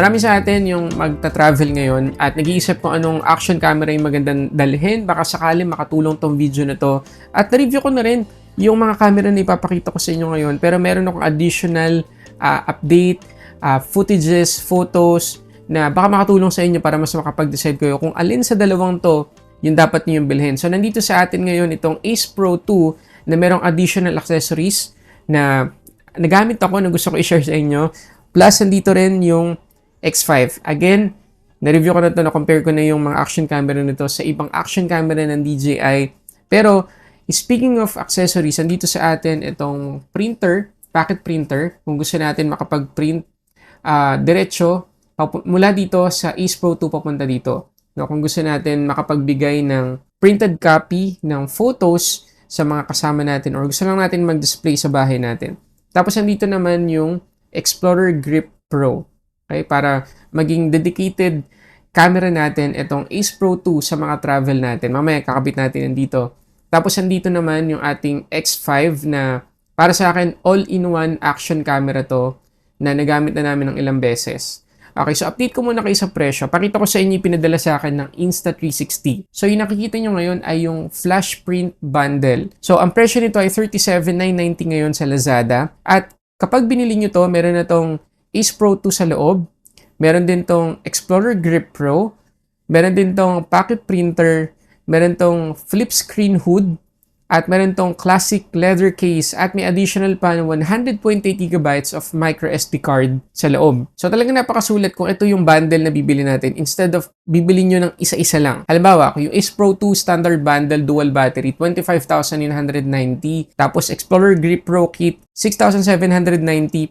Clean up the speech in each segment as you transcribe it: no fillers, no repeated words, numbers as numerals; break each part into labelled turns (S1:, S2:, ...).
S1: Marami sa atin yung magta-travel ngayon at nag-iisip kung anong action camera yung magandang dalhin. Baka sakali makatulong tong video na to. At na-review ko na rin yung mga camera na ipapakita ko sa inyo ngayon. Pero meron akong additional update, footages, photos na baka makatulong sa inyo para mas makapag-decide kayo kung alin sa dalawang to yung dapat niyo yung bilhin. So nandito sa atin ngayon itong Ace Pro 2 na merong additional accessories na nagamit ako na gusto ko i-share sa inyo. Plus nandito rin yung X5. Again, na-review ko na ito, na-compare ko na yung mga action camera nito sa ibang action camera ng DJI. Pero, speaking of accessories, andito sa atin itong printer, pocket printer. Kung gusto natin makapag-print diretso mula dito sa Ace Pro 2 papunta dito. No, kung gusto natin makapagbigay ng printed copy ng photos sa mga kasama natin or gusto lang natin mag-display sa bahay natin. Tapos, andito naman yung Explorer Grip Pro. Okay, para maging dedicated camera natin itong Ace Pro 2 sa mga travel natin. Mamaya kakabit natin dito. Tapos andito naman yung ating X5 na para sa akin all-in-one action camera to na nagamit na namin ng ilang beses. Okay, so update ko muna kayo sa presyo. Pakita ko sa inyo yung pinadala sa akin ng Insta360. So yung nakikita nyo ngayon ay yung flash print bundle. So ang presyo nito ay 37,990 ngayon sa Lazada. At kapag binili nyo to, meron na tong Ace Pro 2 sa loob. Meron din tong Explorer Grip Pro. Meron din tong pocket printer. Meron tong flip screen hood. At meron tong classic leather case. At may additional pa ng 128GB of micro SD card sa loob. So talagang napakasulit kung ito yung bundle na bibili natin instead of bibili nyo ng isa-isa lang. Halimbawa, yung Ace Pro 2 standard bundle dual battery, 25,990. Tapos Explorer Grip Pro kit, 6,790.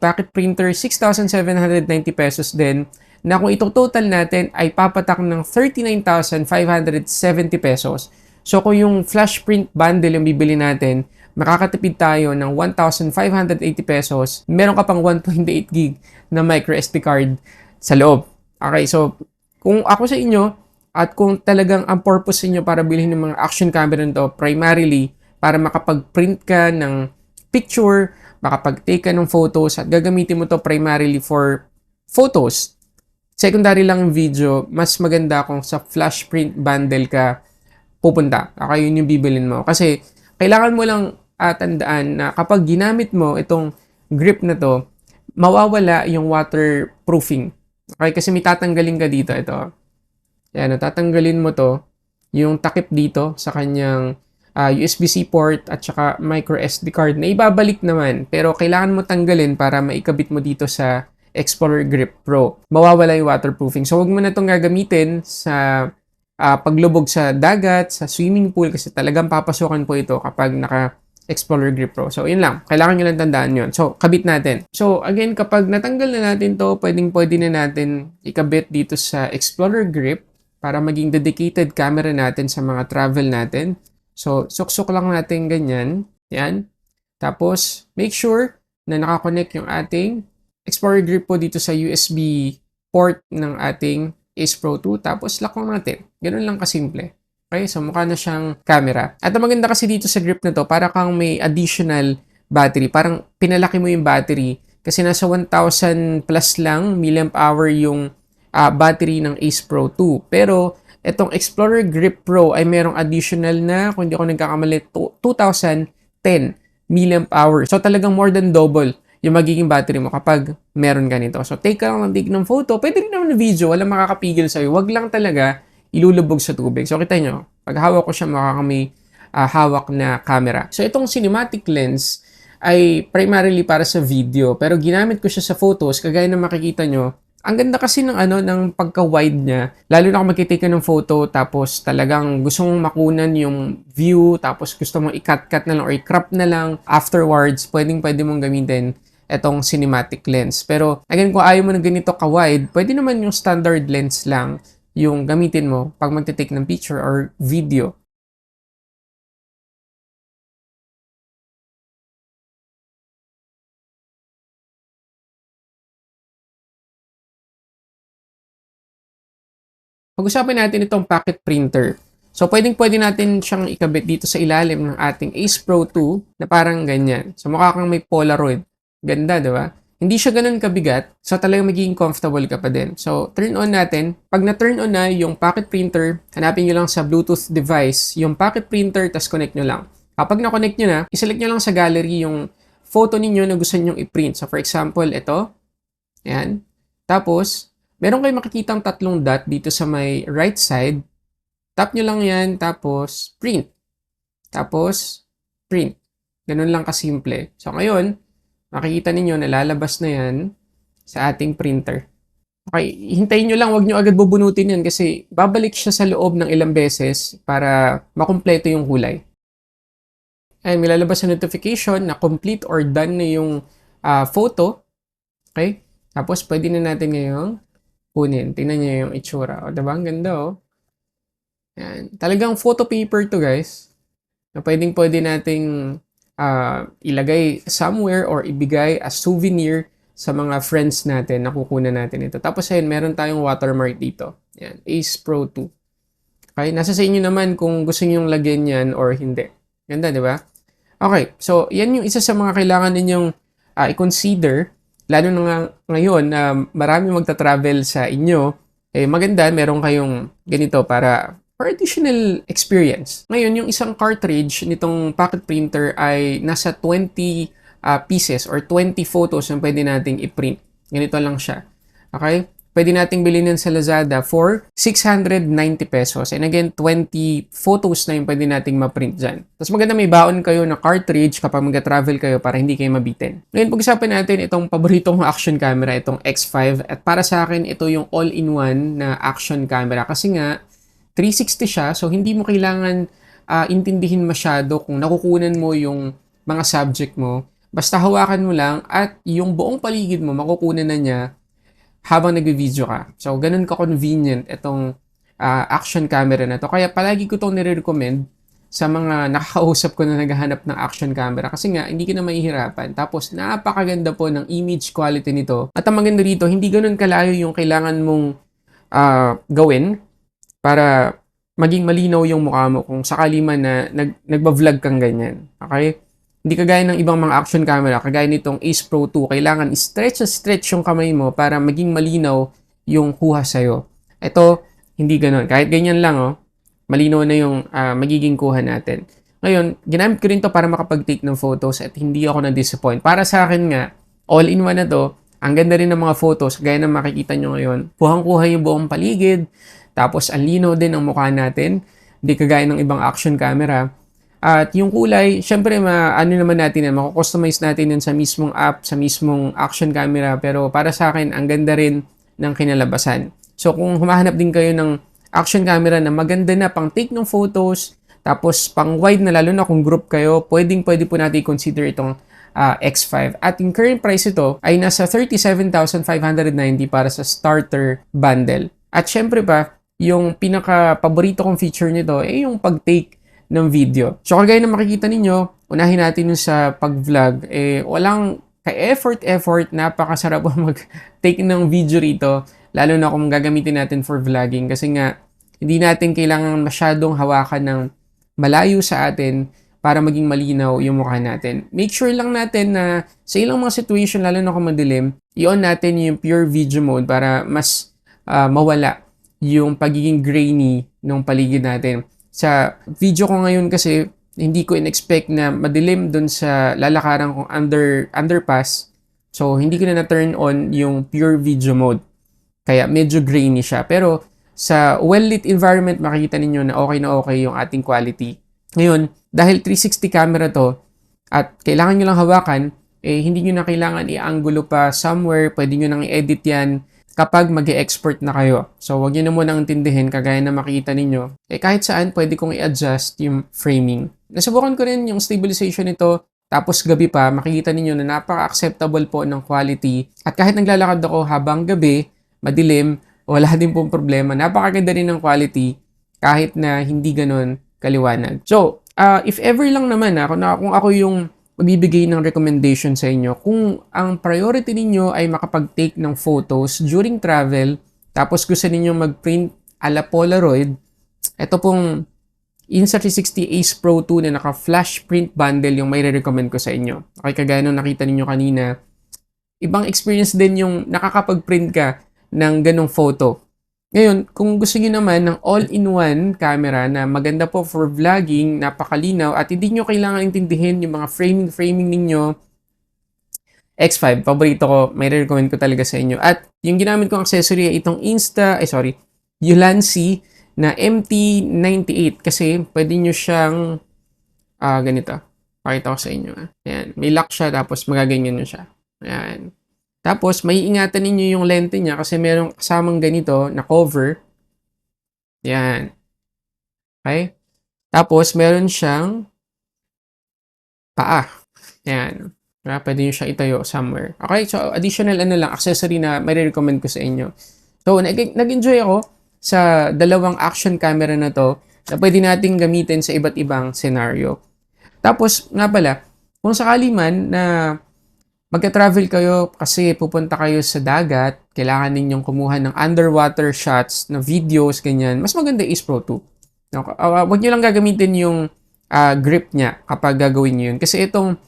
S1: Pocket printer, 6,790 pesos din. Na kung ito total natin ay papatak ng 39,570 pesos. So kung yung flash print bundle yung bibili natin, makakatipid tayo ng 1,580 pesos. Meron ka pang 128 gig na micro SD card sa loob. Okay, so kung ako sa inyo at kung talagang ang purpose niyo para bilhin ng mga action camera nito, primarily para makapag-print ka ng picture, makapag-take ka ng photos at gagamitin mo to primarily for photos. Secondary lang yung video, mas maganda kung sa flash print bundle ka pupunta. Okay, yun yung bibilin mo. Kasi, kailangan mo lang tandaan na kapag ginamit mo itong grip na to, mawawala yung waterproofing. Okay, kasi may tatanggalin ka dito. Ito. Yan, tatanggalin mo to, yung takip dito sa kanyang USB-C port at saka micro SD card na ibabalik naman. Pero, kailangan mo tanggalin para maikabit mo dito sa Explorer Grip Pro. Mawawala yung waterproofing. So, huwag mo na itong gagamitin sa paglubog sa dagat, sa swimming pool, kasi talagang papasukan po ito kapag naka-Explorer Grip Pro. So, yun lang. Kailangan nyo lang tandaan yun. So, kabit natin. So, again, kapag natanggal na natin to, pwede na natin ikabit dito sa Explorer Grip para maging dedicated camera natin sa mga travel natin. So, suksok lang natin ganyan. Yan. Tapos, make sure na nakakonect yung ating Explorer Grip po dito sa USB port ng ating Ace Pro 2, tapos lock lang natin. Ganun lang kasimple. Okay, so mukha na siyang camera. At ang maganda kasi dito sa grip na to, para kang may additional battery. Parang pinalaki mo yung battery kasi nasa 1,000 plus lang milliamp hour yung battery ng Ace Pro 2. Pero itong Explorer Grip Pro ay merong additional na, kung hindi ako nagkakamali, 2,010 milliamp hour. So talagang more than double yung magiging battery mo kapag meron ganito. So, take ka lang ng take ng photo. Pwede rin naman na video. Walang makakapigil sa'yo. Wag lang talaga ilulubog sa tubig. So, kita nyo, pag hawak ko siya, makakamay hawak na camera. So, itong cinematic lens ay primarily para sa video. Pero ginamit ko siya sa photos. Kagaya na makikita nyo, ang ganda kasi ng ng pagka-wide niya. Lalo na kung magkitake ka ng photo, tapos talagang gusto mong makunan yung view, tapos gusto mong i-cut na lang or i-crop na lang afterwards, pwede mong gamitin etong cinematic lens. Pero, again, kung ayaw mo na ganito ka-wide, pwede naman yung standard lens lang yung gamitin mo pag magte-take ng picture or video. Pag-usapan natin itong pocket printer. So, pwede natin siyang ikabit dito sa ilalim ng ating Ace Pro 2 na parang ganyan. So, mukha kang may Polaroid. Ganda, di ba? Hindi siya ganun kabigat, so talagang magiging comfortable ka pa din. So, turn on natin. Pag na-turn on na yung pocket printer, hanapin nyo lang sa Bluetooth device yung pocket printer, tas connect nyo lang. Kapag na-connect nyo na, iselect nyo lang sa gallery yung photo ninyo na gusto nyo i-print. So, for example, ito. Ayan. Tapos, meron kayong makikitang tatlong dot dito sa may right side. Tap nyo lang yan, tapos print. Tapos, print. Ganun lang kasimple. So, ngayon, makikita ninyo na lalabas na yan sa ating printer. Okay, hintayin nyo lang, wag nyo agad bubunutin yan kasi babalik siya sa loob ng ilang beses para makumpleto yung kulay. And may lalabas sa notification na complete or done na yung photo. Okay? Tapos, pwede na natin ngayong kunin. Tingnan nyo yung itsura. O, diba? Ang ganda, oh. Yan. Talagang photo paper to, guys. Na pwede nating ilagay somewhere or ibigay as souvenir sa mga friends natin na kukunan natin ito. Tapos ayun, meron tayong watermark dito. Yan, Ace Pro 2. Okay, nasa sa inyo naman kung gusto niyo lagyan yan or hindi. Ganda, di ba? Okay, so yan yung isa sa mga kailangan ninyong i-consider. Lalo na nga ngayon na marami magta-travel sa inyo. Eh, maganda, meron kayong ganito para for additional experience. Ngayon, yung isang cartridge nitong pocket printer ay nasa 20 pieces or 20 photos na pwede nating i-print. Ganito lang siya. Okay? Pwede nating bilhin yan sa Lazada for 690 pesos. And again, 20 photos na yung pwede nating ma-print dyan. Tapos maganda may baon kayo na cartridge kapag mag-travel kayo para hindi kayo mabitin. Ngayon, pag-usapan natin itong paboritong action camera, itong X5. At para sa akin, ito yung all-in-one na action camera. Kasi nga, 360 siya, so hindi mo kailangan intindihin masyado kung nakukunan mo yung mga subject mo. Basta hawakan mo lang at yung buong paligid mo makukunan na niya habang nag-video ka. So, ganun ka-convenient itong action camera na to. Kaya palagi ko itong nire-recommend sa mga nakakausap ko na naghahanap ng action camera kasi nga, hindi ka na mahihirapan. Tapos, napakaganda po ng image quality nito. At ang maganda dito, hindi ganun kalayo yung kailangan mong gawin para maging malinaw yung mukha mo kung sakali man na nagba-vlog kang ganyan. Okay? Hindi kagaya ng ibang mga action camera, kagaya nitong Ace Pro 2, kailangan stretch yung kamay mo para maging malinaw yung kuha sa'yo. Ito, hindi ganun. Kahit ganyan lang, oh, malinaw na yung magiging kuha natin. Ngayon, ginamit ko rin to para makapag-take ng photos at hindi ako na-disappoint. Para sa akin nga, all-in-one na to, ang ganda rin ng mga photos, gaya ng makikita nyo ngayon. Kuhang-kuha yung buong paligid, tapos, ang linaw din ang mukha natin. Hindi kagaya ng ibang action camera. At yung kulay, syempre, ano naman natin yan, mako-customize natin yan sa mismong app, sa mismong action camera. Pero para sa akin, ang ganda rin ng kinalabasan. So, kung humahanap din kayo ng action camera na maganda na pang take ng photos, tapos pang wide na lalo na kung group kayo, pwede po natin i-consider itong X5. At yung current price ito ay nasa 37,590 para sa starter bundle. At syempre pa, yung pinaka-paborito kong feature nito ay yung pag-take ng video. So, kagaya na makikita ninyo, unahin natin yung sa pag-vlog, walang ka-effort, napakasarap mag-take ng video rito, lalo na kung gagamitin natin for vlogging kasi nga, hindi natin kailangan masyadong hawakan ng malayo sa atin para maging malinaw yung mukha natin. Make sure lang natin na sa ilang mga situation, lalo na kung madilim, i-on natin yung pure video mode para mas mawala yung pagiging grainy ng paligid natin. Sa video ko ngayon kasi, hindi ko in-expect na madilim dun sa lalakaran kong underpass. So, hindi ko na na-turn on yung pure video mode. Kaya medyo grainy siya. Pero sa well-lit environment, makikita ninyo na okay yung ating quality. Ngayon, dahil 360 camera to, at kailangan nyo lang hawakan, hindi nyo na kailangan i-angulo pa somewhere. Pwede nyo nang i-edit yan kapag mag-e-export na kayo. So, wag nyo na munang intindihin, kagaya na makita ninyo. Kahit saan, pwede kong i-adjust yung framing. Nasubukan ko rin yung stabilization nito, tapos gabi pa, makikita ninyo na napaka-acceptable po ng quality. At kahit naglalakad ako habang gabi, madilim, wala din pong problema. Napakaganda rin ng quality, kahit na hindi ganun kaliwanag. So, if ever lang naman, kung ako yung magbibigay ng recommendation sa inyo. Kung ang priority ninyo ay makapag-take ng photos during travel, tapos gusto ninyo mag-print ala Polaroid, ito pong Insta360 Ace Pro 2 na naka-flash print bundle yung may re-recommend ko sa inyo. Okay, kagaya nung nakita ninyo kanina, ibang experience din yung nakakapag-print ka ng ganong photo. Ngayon, kung gusto niyo naman ng all-in-one camera na maganda po for vlogging, napakalinaw, at hindi nyo kailangan intindihin yung mga framing ninyo, X5, paborito ko, may recommend ko talaga sa inyo. At yung ginamit kong accessory ay itong Ulanzi na MT98 kasi pwede nyo siyang ganito. Pakita ko sa inyo. Ayan, may lock siya tapos magaganyan nyo siya. Ayan. Tapos, may ingatan ninyo yung lente niya kasi merong kasamang ganito na cover. Yan. Okay? Tapos, meron siyang paa. Yan. Pwede nyo siya itayo somewhere. Okay? So, additional accessory na may recommend ko sa inyo. So, nag-enjoy ako sa dalawang action camera na to na pwede nating gamitin sa iba't ibang scenario. Tapos, nga pala, kung sakali man na magka-travel kayo kasi pupunta kayo sa dagat, kailangan ninyong kumuha ng underwater shots na videos, ganyan. Mas maganda is Pro 2. Huwag nyo lang gagamitin yung grip niya kapag gagawin nyo yun. Kasi itong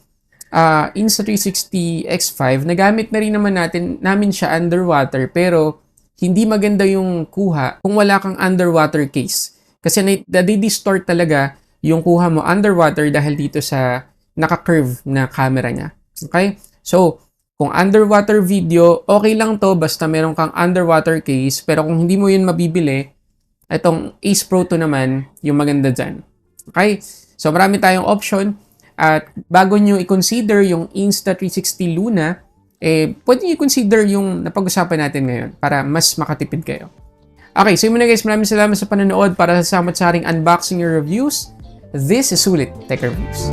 S1: Insta360 X5, nagamit na rin naman namin siya underwater, pero hindi maganda yung kuha kung wala kang underwater case. Kasi nadi-distort talaga yung kuha mo underwater dahil dito sa naka-curve na camera niya. Okay? So, kung underwater video, okay lang to basta meron kang underwater case. Pero kung hindi mo yun mabibili, itong Ace Pro 2 naman, yung maganda dyan. Okay? So, marami tayong option. At bago nyo i-consider yung Insta360 Luna, pwede nyo i-consider yung napag-usapan natin ngayon para mas makatipid kayo. Okay, so yun muna guys. Maraming salamat sa panonood para sa samot-saring unboxing your reviews. This is Sulit Tech Reviews.